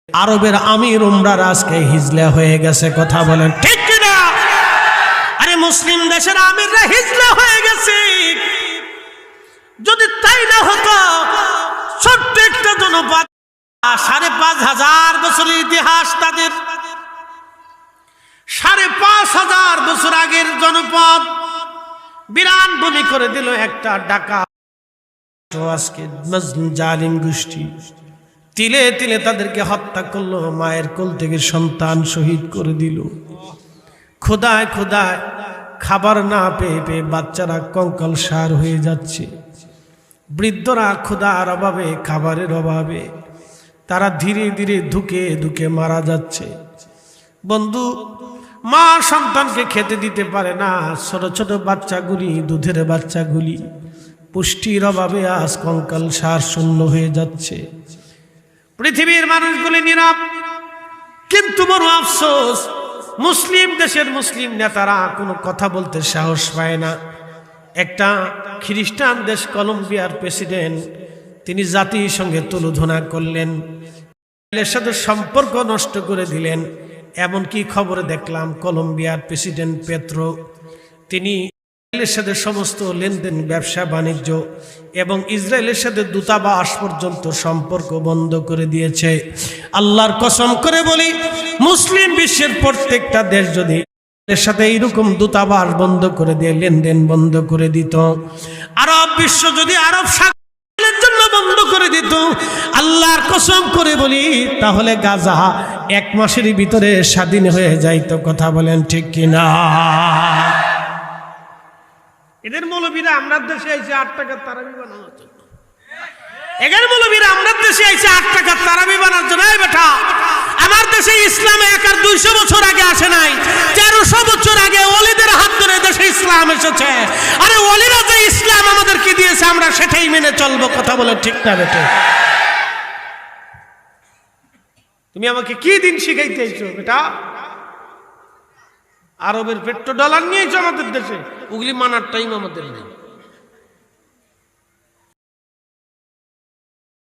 আরবের আমির উমরার আজকে হিজলা হয়ে গেছে, কথা বলেন ঠিক কিনা? আরে মুসলিম দেশের আমিররা হিজলা হয়ে গেছে। যদি তাই না হতো, ছোট্ট একটা জনপদ, ৫,৫০০ বছরের ইতিহাস তাদের, ৫,৫০০ বছর আগের জনপদ বিরান ভূমি করে দিল একটা ডাকাত। আজকে জালিম গোষ্ঠী তিলে তিলে তাদেরকে হত্যা করলো, মায়ের কোল থেকে সন্তান শহীদ করে দিল। খোদায় খোদায় খাবার না পেয়ে পেয়ে বাচ্চারা কঙ্কাল সার হয়ে যাচ্ছে। বৃদ্ধরা ক্ষুধার অভাবে, খাবারের অভাবে তারা ধীরে ধীরে ধুকে ধুকে মারা যাচ্ছে। বন্ধু, মা সন্তানকে খেতে দিতে পারে না। ছোট ছোট বাচ্চাগুলি, দুধের বাচ্চাগুলি পুষ্টির অভাবে আজ কঙ্কাল সার শূন্য হয়ে যাচ্ছে। পৃথিবীর মানুষগুলি নীরব, কিন্তু বড় আফসোস, মুসলিম দেশের মুসলিম নেতারা কোনো কথা বলতে সাহস পায় না। একটা খ্রিস্টান দেশ কলম্বিয়ার প্রেসিডেন্ট, তিনি জাতিসংঘে তুলোধনা করলেন, ইসরায়েলের সাথে সম্পর্ক নষ্ট করে দিলেন। এমনকি খবরে দেখলাম কলম্বিয়ার প্রেসিডেন্ট পেত্রো, তিনি ইসরায়েলের সাথে সমস্ত লেনদেন, ব্যবসা বাণিজ্য এবং ইসরায়েলের সাথে দূতাবাস পর্যন্ত সম্পর্ক বন্ধ করে দিয়েছে। আল্লাহর কসম করে বলি, মুসলিম বিশ্বের প্রত্যেকটা দেশ যদি এর সাথে এইরকম দূতাবাস বন্ধ করে দিয়ে, লেনদেন বন্ধ করে দিত, আরব বিশ্ব যদি আরব সাগরের জন্য বন্ধ করে দিত, আল্লাহর কসম করে বলি, তাহলে গাজা 1 মাসের ভিতরে স্বাধীন হয়ে যাইত। কথা বলেন ঠিক কিনা? এদের মৌলবীরা আমরা দেশে এসে 8 টাকার তারাবি বানানোর জন্য, এদের মৌলবীরা আমরা দেশে এসে 8 টাকার তারাবি বানানোর জন্য। এই বেটা, আমার দেশে ইসলাম 200 বছর আগে আসে নাই, 1300 বছর আগে ওলিদের হাত ধরে দেশে ইসলাম এসেছে। আরে ওলিরা যে ইসলাম আমাদেরকে দিয়েছে, আমরা সেটাই মেনে চলবো। কথা বলে ঠিক না বেটে? তুমি আমাকে কি দিন শিখাইতে এসছো বেটা? আরবের পেট্রো ডলার নিয়েছো আমাদের দেশে, ওগুলি মানার টাইম আমাদের নেই।